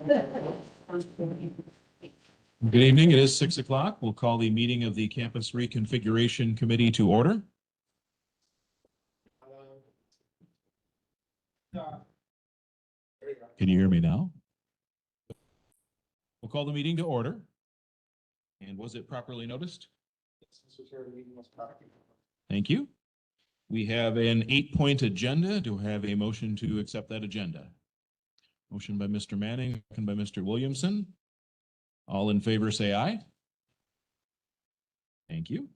Good evening. It is 6 o'clock. We'll call the meeting of the Campus Reconfiguration Committee to order. Can you hear me now? We'll call the meeting to order. And was it properly noticed? Yes, Mr. Chair, the meeting was properly noticed. Thank you. We have an 8-point agenda. Do I have a motion to accept that agenda? Motion by Mr. Manning, second by Mr. Williamson. All in favor, say aye. Thank you.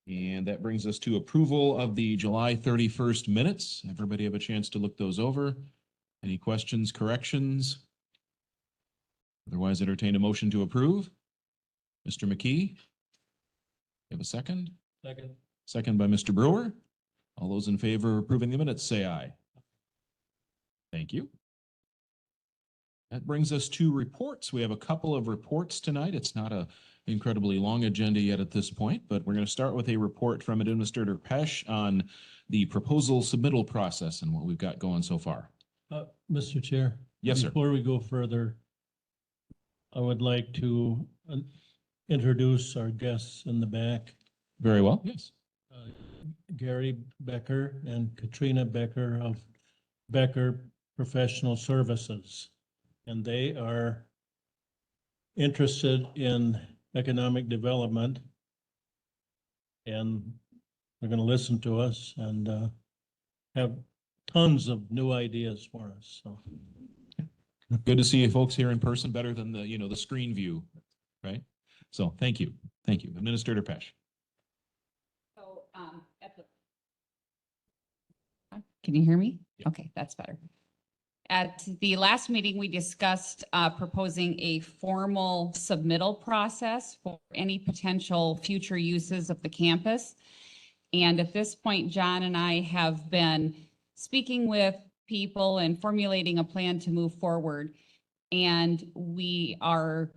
And that brings us to approval of the July 31st minutes. Everybody have a chance to look those over. Any questions, corrections? Otherwise, entertain a motion to approve. Mr. McKee, you have a second? Second. Second by Mr. Brewer. All those in favor of approving the minutes, say aye. Thank you. That brings us to reports. We have a couple of reports tonight. It's not an incredibly long agenda yet at this point, but we're going to start with a report from Administrator Pesch on the proposal submittal process and what we've got going so far. Mr. Chair. Yes, sir. Before we go further, I would like to introduce our guests in the back. Very well. Yes. Gary Becker and Katrina Becker of Becker Professional Services. And they are interested in economic development. And they're going to listen to us and have tons of new ideas for us. So good to see you folks here in person, better than the screen view, right? So thank you. Thank you. Administrator Pesch. So can you hear me? Yeah. Okay, that's better. At the last meeting, we discussed proposing a formal submittal process for any potential future uses of the campus. And at this point, John and I have been speaking with people and formulating a plan to move forward. And we are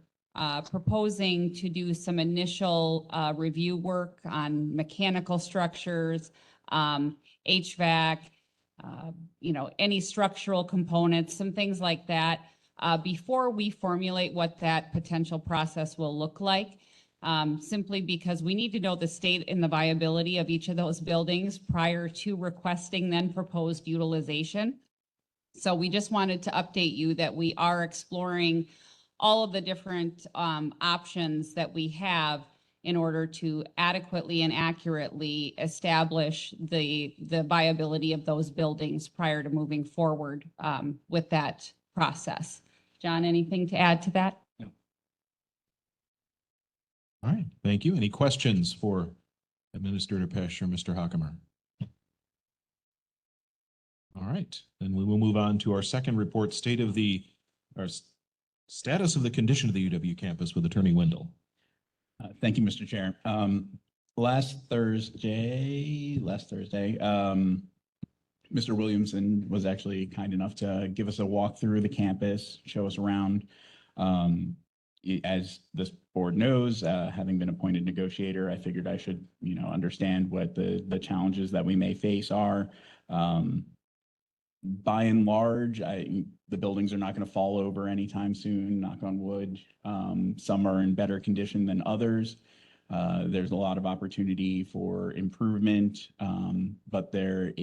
proposing to do some initial review work on mechanical structures, HVAC, any structural components, some things like that, before we formulate what that potential process will look like. Simply because we need to know the state and the viability of each of those buildings prior to requesting then proposed utilization. So we just wanted to update you that we are exploring all of the different options that we have in order to adequately and accurately establish the viability of those buildings prior to moving forward with that process. John, anything to add to that? No. All right, thank you. Any questions for Administrator Pesch or Mr. Hockemer? All right, then we will move on to our second report, status of the condition of the UW campus with Attorney Wendell. Thank you, Mr. Chair. Last Thursday, Mr. Williamson was actually kind enough to give us a walk through the campus, show us around. As this board knows, having been appointed negotiator, I figured I should, understand what the challenges that we may face are. By and large, the buildings are not going to fall over anytime soon, knock on wood. Some are in better condition than others. There's a lot of opportunity for improvement, but they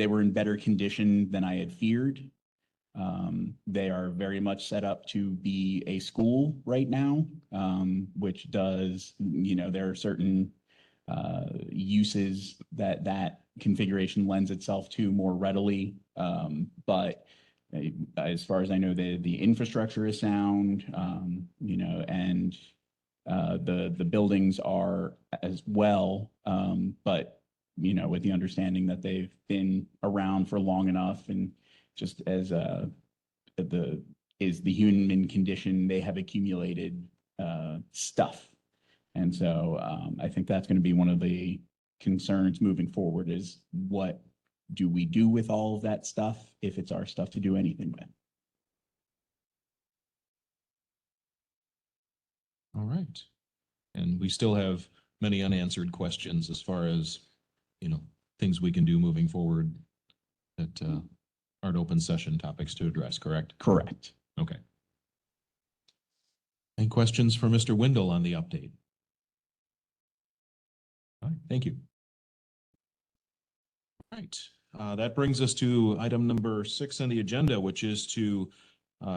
were in better condition than I had feared. They are very much set up to be a school right now, which does, there are certain uses that configuration lends itself to more readily. But as far as I know, the infrastructure is sound, and the buildings are as well. But, with the understanding that they've been around for long enough, and just as the human condition, they have accumulated stuff. And so I think that's going to be one of the concerns moving forward is what do we do with all of that stuff if it's our stuff to do anything with? All right. And we still have many unanswered questions as far as, things we can do moving forward that aren't open session topics to address, correct? Correct. Okay. Any questions for Mr. Windle on the update? All right, thank you. All right, that brings us to item number 6 on the agenda, which is to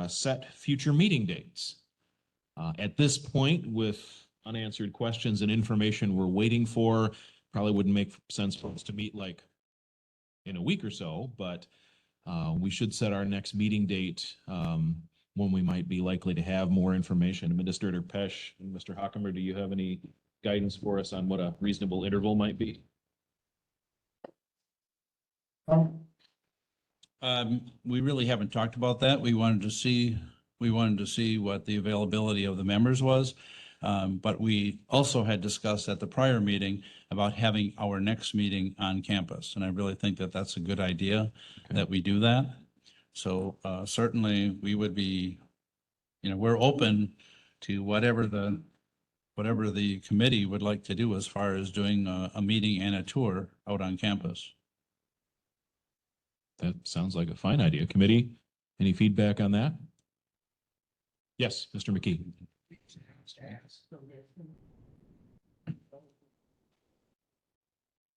set future meeting dates. At this point, with unanswered questions and information we're waiting for, probably wouldn't make sense for us to meet like in a week or so, but we should set our next meeting date when we might be likely to have more information. Administrator Pesch and Mr. Hockamer, do you have any guidance for us on what a reasonable interval might be? We really haven't talked about that. We wanted to see what the availability of the members was. But we also had discussed at the prior meeting about having our next meeting on campus. And I really think that that's a good idea that we do that. So certainly we would be, we're open to whatever the committee would like to do as far as doing a meeting and a tour out on campus. That sounds like a fine idea. Committee, any feedback on that? Yes, Mr. McKee.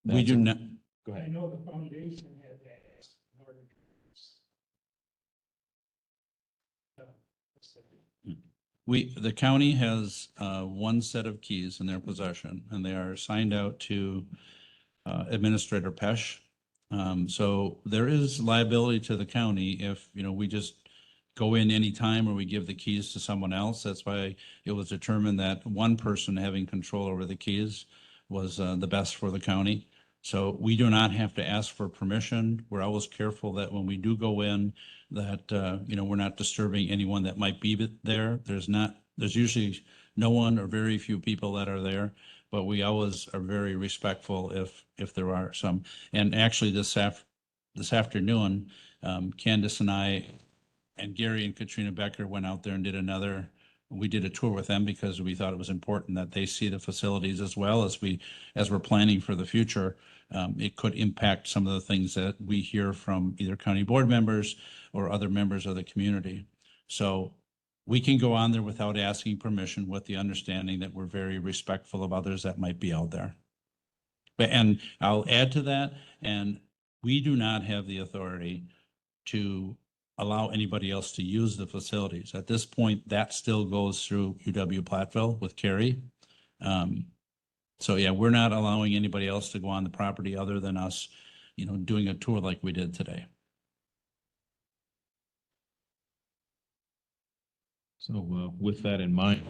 We do not. Go I ahead. know the foundation had asked in order to. The county has one set of keys in their possession, and they are signed out to Administrator Pesch. So there is liability to the county if, we just go in anytime or we give the keys to someone else. That's why it was determined that one person having control over the keys was the best for the county. So we do not have to ask for permission. We're always careful that when we do go in, that, we're not disturbing anyone that might be there. There's usually no one or very few people that are there, but we always are very respectful if there are some. And actually this afternoon, Candace and I and Gary and Katrina Becker went out there and we did a tour with them because we thought it was important that they see the facilities as well as we're planning for the future. It could impact some of the things that we hear from either county board members or other members of the community. So we can go on there without asking permission with the understanding that we're very respectful of others that might be out there. And I'll add to that, and we do not have the authority to allow anybody else to use the facilities. At this point, that still goes through UW-Platteville with Kerry. So yeah, we're not allowing anybody else to go on the property other than us, doing a tour like we did today. So with that in mind,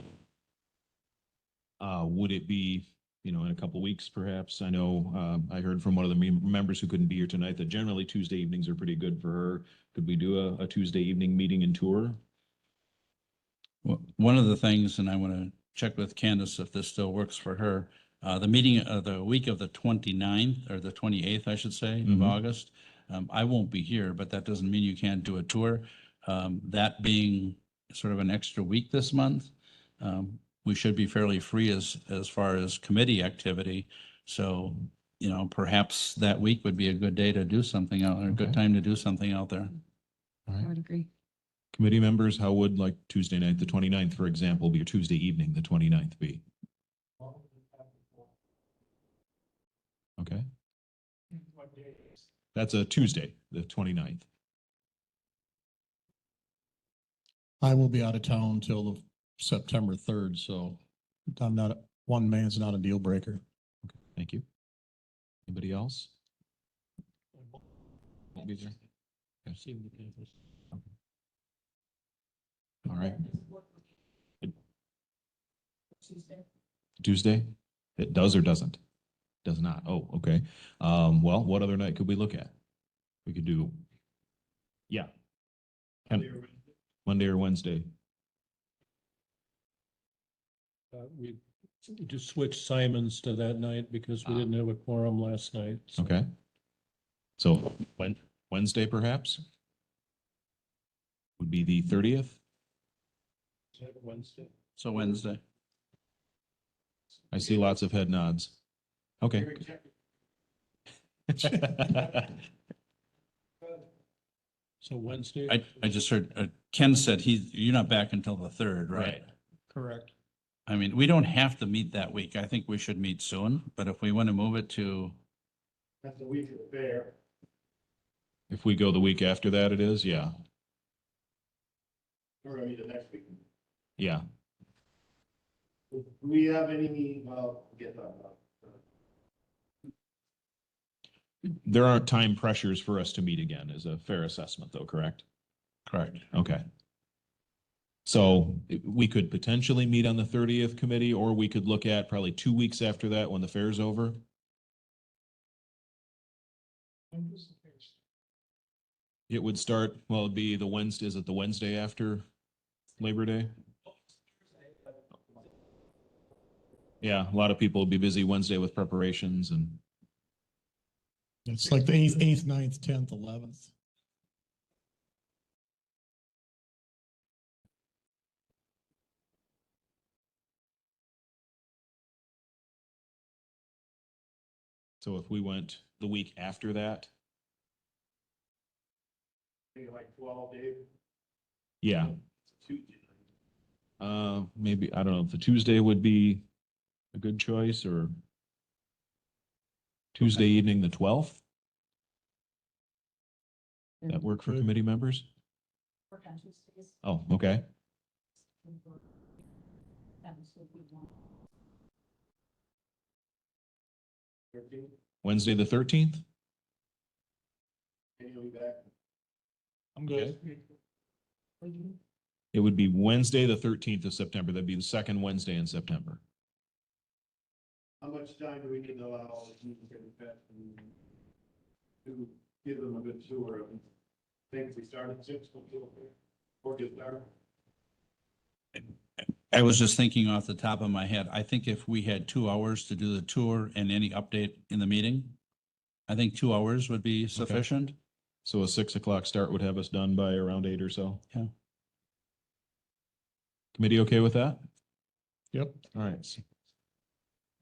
would it be, in a couple of weeks perhaps? I know I heard from one of the members who couldn't be here tonight that generally Tuesday evenings are pretty good for her. Could we do a Tuesday evening meeting and tour? Well, one of the things, and I want to check with Candace if this still works for her, the meeting of the week of the 29th or the 28th, I should say, of August. I won't be here, but that doesn't mean you can't do a tour. That being sort of an extra week this month, we should be fairly free as far as committee activity. So, perhaps that week would be a good day to do something out, or a good time to do something out there. All I right. would agree. Committee members, how would like Tuesday night, the 29th, for example, be, or Tuesday evening, the 29th be? Okay. What day is? That's a Tuesday, the 29th. I will be out of town till the September 3rd, so one man's not a deal breaker. Thank you. Anybody else? Won't be there? Okay. All right. Tuesday? It does or doesn't? Does not. Oh, okay. Well, what other night could we look at? We could do, yeah. Monday or Wednesday. We just switched Simons to that night because we didn't have a quorum last night. So Okay. So Wednesday perhaps? Would be the 30th? Wednesday. So Wednesday. I see lots of head nods. Okay. So Wednesday? I just heard, Ken said you're not back until the 3rd, right? Correct. I mean, we don't have to meet that week. I think we should meet soon, but if we want to move it to, That's the week of the fair. If we go the week after that, it is, yeah, We're gonna meet the next week. yeah. Do we have any, well, get that. There aren't time pressures for us to meet again is a fair assessment though, correct? correct. Okay. So we could potentially meet on the 30th committee, or we could look at probably 2 weeks after that when the fair's over. It would start, well, it'd be the Wednesday, is it the Wednesday after Labor Day? Yeah, a lot of people will be busy Wednesday with preparations and It's like the eighth, 9th, 10th, 11th. so if we went the week after that, Maybe like 12 days. yeah, Tuesday. maybe, I don't know if the Tuesday would be a good choice or Tuesday evening, the 12th. That work for Good. committee members? Oh, okay. Wednesday, the 13th? And you'll be back. I'm good. It would be Wednesday, the 13th of September. That'd be the second Wednesday in September. How much time do we need to allow you to get back and to give them a good tour of things we started at 6 or get started? I was just thinking off the top of my head, I think if we had 2 hours to do the tour and any update in the meeting, I think 2 hours would be sufficient. So a 6 o'clock start would have us done by around 8 or so. Yeah. Committee okay with that? Yep. All right.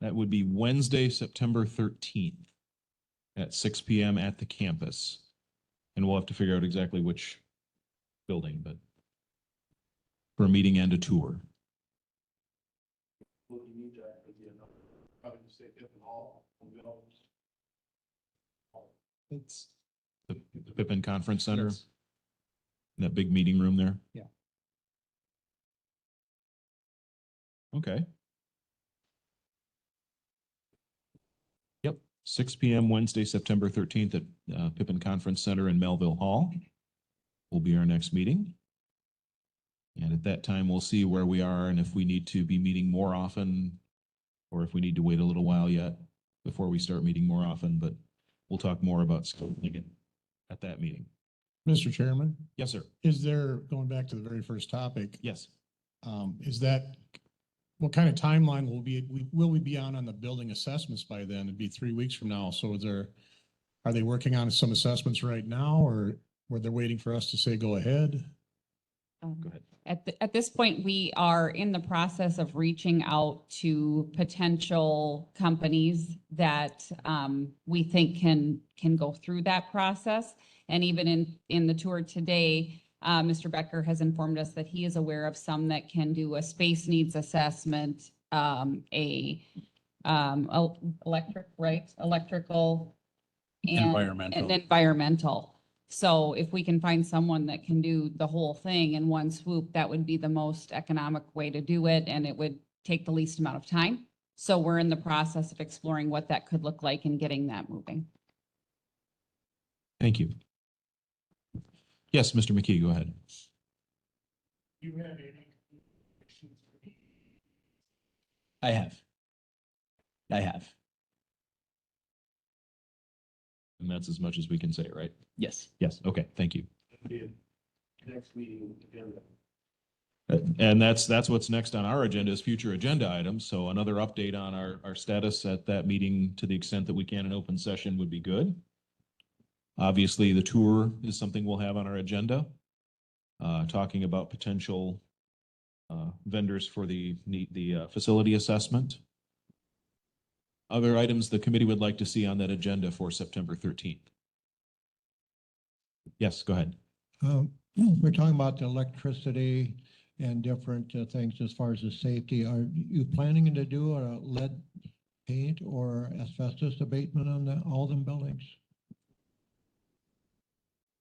That would be Wednesday, September 13th at 6 PM at the campus. And we'll have to figure out exactly which building, but for a meeting and a tour. Will you need that? Probably just say Pippin Hall. It's, The Pippin Conference Center, Yes. that big meeting room there. Yeah. Okay. Yep, 6 PM Wednesday, September 13th at Pippin Conference Center in Melville Hall will be our next meeting. And at that time, we'll see where we are and if we need to be meeting more often or if we need to wait a little while yet before we start meeting more often, but we'll talk more about scheduling it at that meeting. Mr. Chairman, Yes, sir. is there, going back to the very first topic, Yes. is that, what kind of timeline will we be on the building assessments by then? It'd be 3 weeks from now. So are they working on some assessments right now or were they waiting for us to say, go ahead? Go ahead. At this point, we are in the process of reaching out to potential companies that we think can go through that process. And even in the tour today, Mr. Becker has informed us that he is aware of some that can do a space needs assessment, electrical and Environmental. environmental. So if we can find someone that can do the whole thing in one swoop, that would be the most economic way to do it, and it would take the least amount of time. So we're in the process of exploring what that could look like and getting that moving. Thank you. Yes, Mr. McKee, go ahead. You have any? I have. And that's as much as we can say, right? Yes. Yes. Okay, thank you. Next meeting agenda. And that's what's next on our agenda is future agenda items. So another update on our status at that meeting to the extent that we can in open session would be good. Obviously, the tour is something we'll have on our agenda. Talking about potential vendors for the facility assessment. Other items the committee would like to see on that agenda for September 13th. Yes, go ahead. We're talking about the electricity and different things as far as the safety. Are you planning to do a lead paint or asbestos abatement on all them buildings?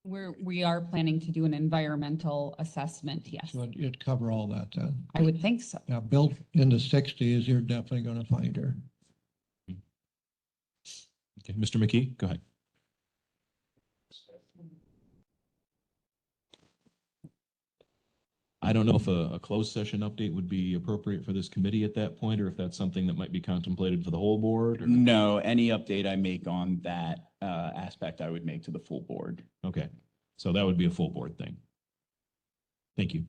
We are planning to do an environmental assessment, yes. So it'd cover all that then? I would think so. Yeah, built in the sixties, you're definitely gonna find her. Okay, Mr. McKee, go ahead. I don't know if a closed session update would be appropriate for this committee at that point, or if that's something that might be contemplated for the whole board, or? No, any update I make on that aspect, I would make to the full board. Okay, so that would be a full board thing. Thank you.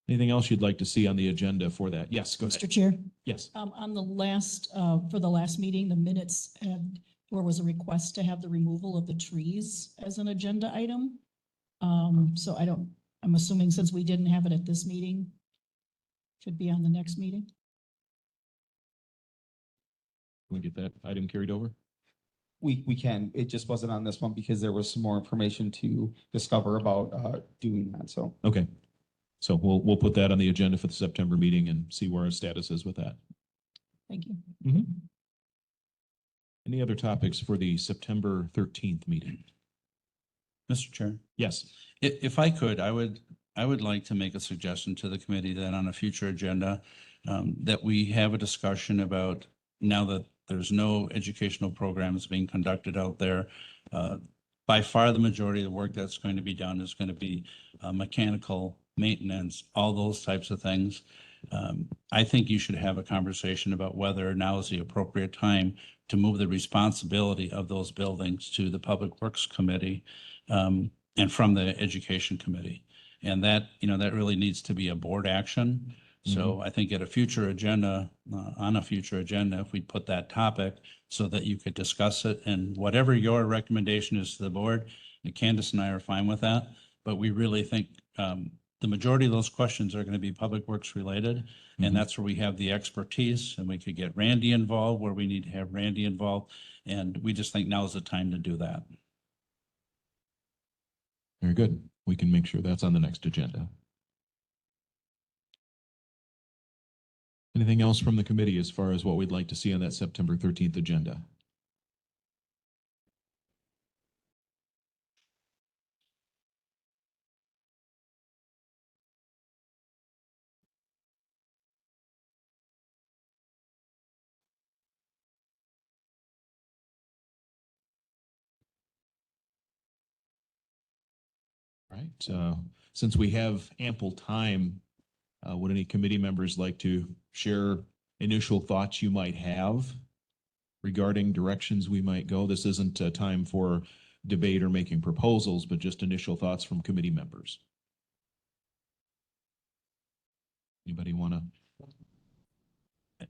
Anything else you'd like to see on the agenda for that? Yes, go Mr. ahead. Chair, Yes. on the last, for the last meeting, the minutes had, there was a request to have the removal of the trees as an agenda item. So I'm assuming since we didn't have it at this meeting, should be on the next meeting. Can we get that item carried over? We can. It just wasn't on this one because there was some more information to discover about doing that. So Okay. So we'll put that on the agenda for the September meeting and see where our status is with that. Thank you. Any other topics for the September 13th meeting? Mr. Chair, Yes. if I could, I would like to make a suggestion to the committee that on a future agenda, that we have a discussion about, now that there's no educational programs being conducted out there, by far the majority of the work that's going to be done is going to be mechanical maintenance, all those types of things. I think you should have a conversation about whether now is the appropriate time to move the responsibility of those buildings to the Public Works Committee, and from the Education Committee. And that, that really needs to be a board action. So I think at a future agenda, on a future agenda, if we put that topic so that you could discuss it, and whatever your recommendation is to the board, Candace and I are fine with that. But we really think the majority of those questions are going to be Public Works related. And that's where we have the expertise, and we could get Randy involved where we need to have Randy involved. And we just think now is the time to do that. Very good. We can make sure that's on the next agenda. Anything else from the committee as far as what we'd like to see on that September 13th agenda? Right. Since we have ample time, would any committee members like to share initial thoughts you might have regarding directions we might go? This isn't a time for debate or making proposals, but just initial thoughts from committee members. Anybody want to?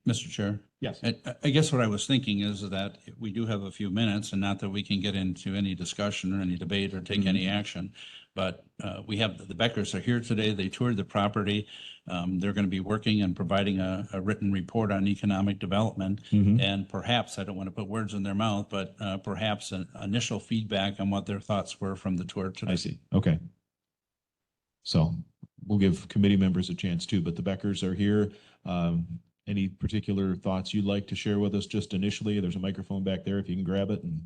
Mr. Chair? Yes. I guess what I was thinking is that we do have a few minutes, and not that we can get into any discussion or any debate or take any action, but we have, the Beckers are here today. They toured the property. They're going to be working and providing a written report on economic development. And perhaps, I don't want to put words in their mouth, but perhaps an initial feedback on what their thoughts were from the tour today. I see. Okay. So we'll give committee members a chance too, but the Beckers are here. Any particular thoughts you'd like to share with us just initially? There's a microphone back there if you can grab it. And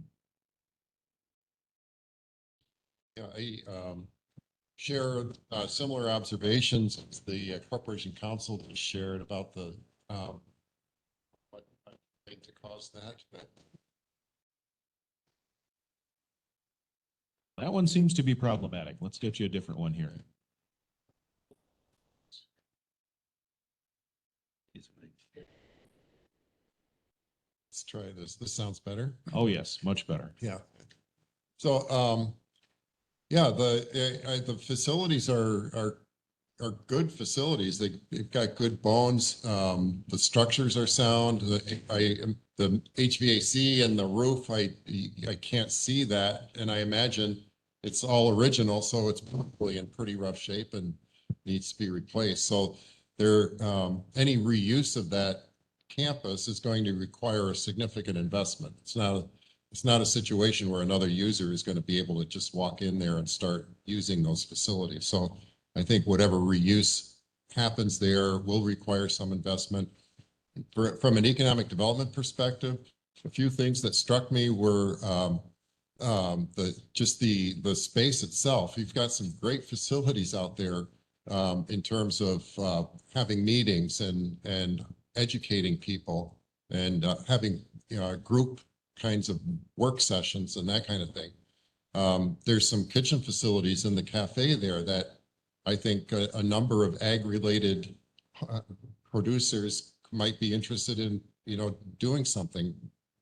yeah, I share similar observations as the Corporation Council just shared about the what I think to cause that. But that one seems to be problematic. Let's get you a different one here. let's try this. This sounds better. Oh, yes, much better. Yeah. So, yeah, the facilities are good facilities. They've got good bones. The structures are sound. The HVAC and the roof, I can't see that, and I imagine it's all original, so it's probably in pretty rough shape and needs to be replaced. So any reuse of that campus is going to require a significant investment. It's it's not a situation where another user is going to be able to just walk in there and start using those facilities. So I think whatever reuse happens there will require some investment. From an economic development perspective, a few things that struck me were the space itself. You've got some great facilities out there in terms of having meetings and educating people and having group kinds of work sessions and that kind of thing. There's some kitchen facilities in the cafe there that I think a number of ag-related producers might be interested in, doing something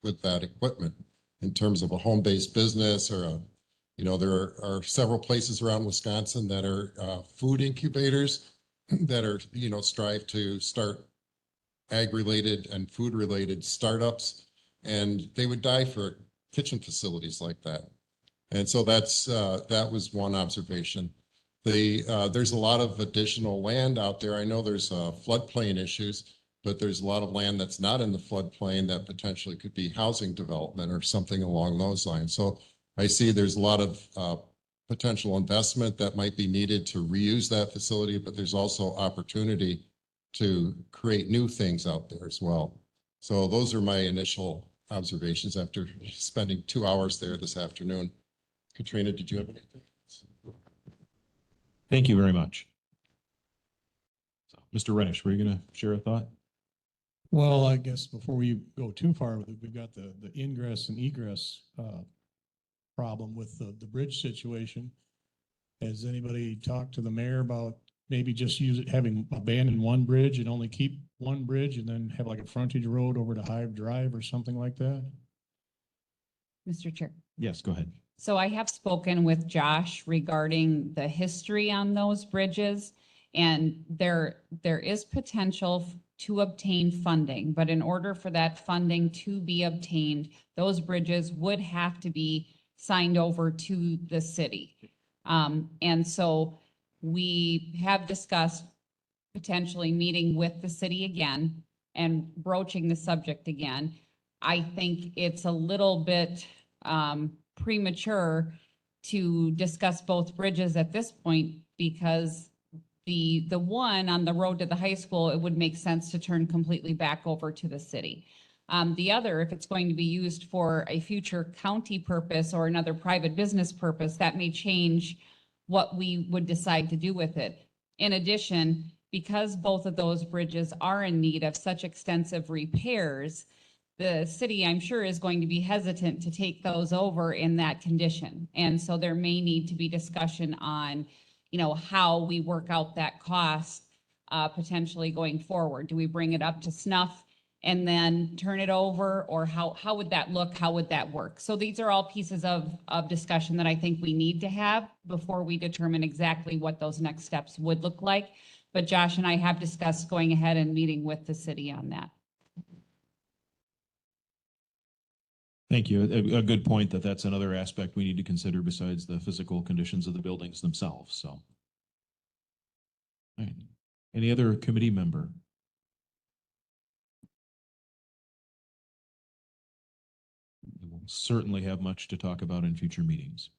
with that equipment in terms of a home-based business or there are several places around Wisconsin that are food incubators that are, strive to start ag-related and food-related startups, and they would die for kitchen facilities like that. And so that was one observation. There's a lot of additional land out there. I know there's floodplain issues, but there's a lot of land that's not in the floodplain that potentially could be housing development or something along those lines. So I see there's a lot of potential investment that might be needed to reuse that facility, but there's also opportunity to create new things out there as well. So those are my initial observations after spending 2 hours there this afternoon. Katrina, did you have anything? Thank you very much. So, Mr. Reddish, were you going to share a thought? Well, I guess before we go too far with it, we've got the ingress and egress problem with the bridge situation. Has anybody talked to the mayor about maybe just having abandon one bridge and only keep one bridge and then have like a frontage road over to Hive Drive or something like that? Mr. Chair. Yes, go ahead. So I have spoken with Josh regarding the history on those bridges, and there is potential to obtain funding, but in order for that funding to be obtained, those bridges would have to be signed over to the city. And so we have discussed potentially meeting with the city again and broaching the subject again. I think it's a little bit premature to discuss both bridges at this point because the one on the road to the high school, it would make sense to turn completely back over to the city. The other, if it's going to be used for a future county purpose or another private business purpose, that may change what we would decide to do with it. In addition, because both of those bridges are in need of such extensive repairs, the city, I'm sure, is going to be hesitant to take those over in that condition. And so there may need to be discussion on, how we work out that cost potentially going forward. Do we bring it up to snuff and then turn it over, or how would that look? How would that work? So these are all pieces of discussion that I think we need to have before we determine exactly what those next steps would look like. But Josh and I have discussed going ahead and meeting with the city on that. Thank you. A good point that's another aspect we need to consider besides the physical conditions of the buildings themselves. So, all right. Any other committee member? We will certainly have much to talk about in future meetings.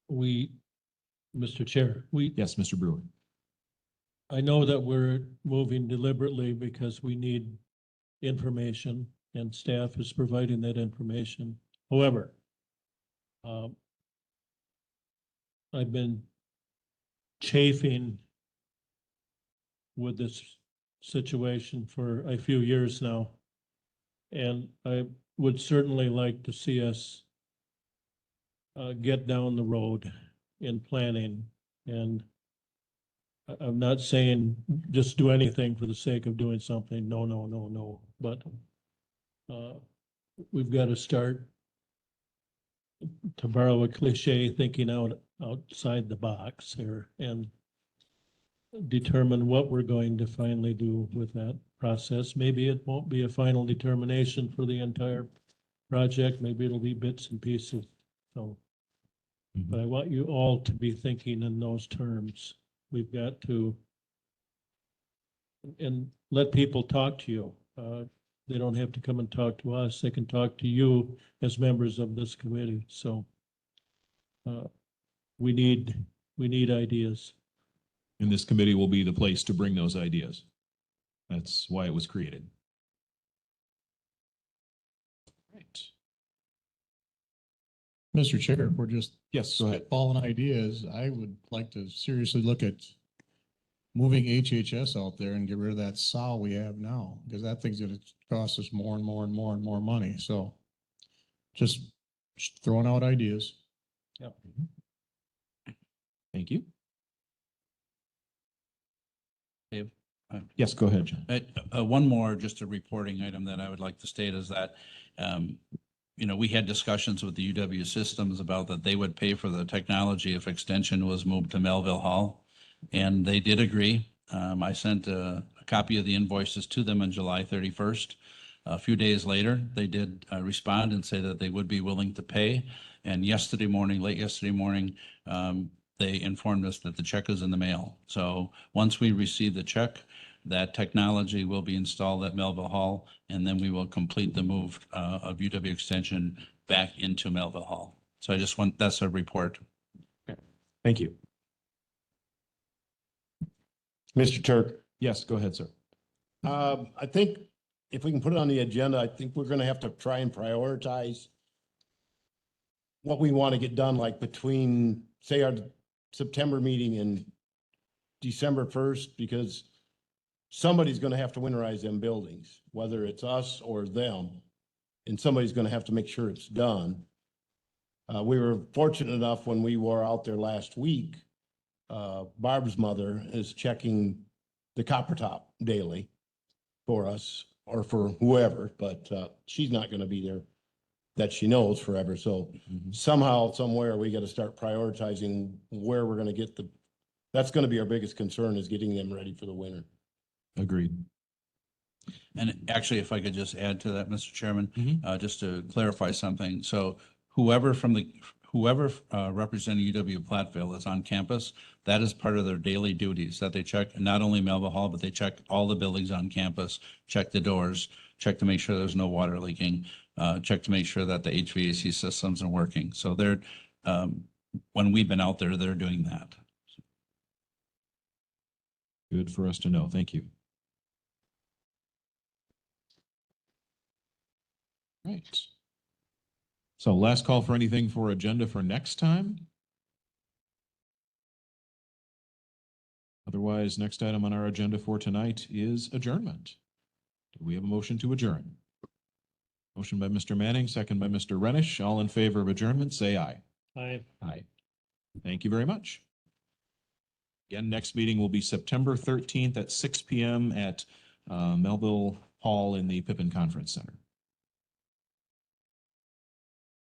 Mr. Chair, Yes, Mr. Brewer. I know that we're moving deliberately because we need information and staff is providing that information. However, I've been chafing with this situation for a few years now. And I would certainly like to see us get down the road in planning. And I'm not saying just do anything for the sake of doing something. No. But we've got to start, to borrow a cliche, thinking outside the box here and determine what we're going to finally do with that process. Maybe it won't be a final determination for the entire project. Maybe it'll be bits and pieces. So, but I want you all to be thinking in those terms. We've got to, and let people talk to you. they don't have to come and talk to us. They can talk to you as members of this committee. So we need ideas. And this committee will be the place to bring those ideas. That's why it was created. Right. Mr. Chair, if we're just Yes, go ahead. spitballing ideas, I would like to seriously look at moving HHS out there and get rid of that saw we have now, because that thing's gonna cost us more and more and more and more money. So just throwing out ideas. Yep. Thank you. Dave? Yes, go ahead, John. One more, just a reporting item that I would like to state is that, we had discussions with the UW Systems about that they would pay for the technology if extension was moved to Melville Hall. And they did agree. I sent a copy of the invoices to them on July 31st. A few days later, they did respond and say that they would be willing to pay. And late yesterday morning, they informed us that the check is in the mail. So once we receive the check, that technology will be installed at Melville Hall, and then we will complete the move of UW Extension back into Melville Hall. So that's a report. Thank you. Mr. Turk, Yes, go ahead, sir. I think if we can put it on the agenda, I think we're gonna have to try and prioritize what we want to get done, like between, say, our September meeting and December 1st, because somebody's gonna have to winterize them buildings, whether it's us or them. And somebody's gonna have to make sure it's done. We were fortunate enough when we were out there last week, Barb's mother is checking the copper top daily for us or for whoever, but she's not gonna be there that she knows forever. So somehow, somewhere, we gotta start prioritizing where we're gonna get that's gonna be our biggest concern, is getting them ready for the winter. Agreed. And actually, if I could just add to that, Mr. Chairman, Mhm. just to clarify something. So whoever representing UW Platteville is on campus, that is part of their daily duties, that they check not only Melville Hall, but they check all the buildings on campus, check the doors, check to make sure there's no water leaking, check to make sure that the HVAC systems are working. So they're, when we've been out there, they're doing that. Good for us to know. Thank you. Right. So last call for anything for agenda for next time. Otherwise, next item on our agenda for tonight is adjournment. Do we have a motion to adjourn? Motion by Mr. Manning, second by Mr. Renish. All in favor of adjournment, say aye. Aye. Aye. Thank you very much. Again, next meeting will be September 13th at 6 p.m. at Melville Hall in the Pippin Conference Center.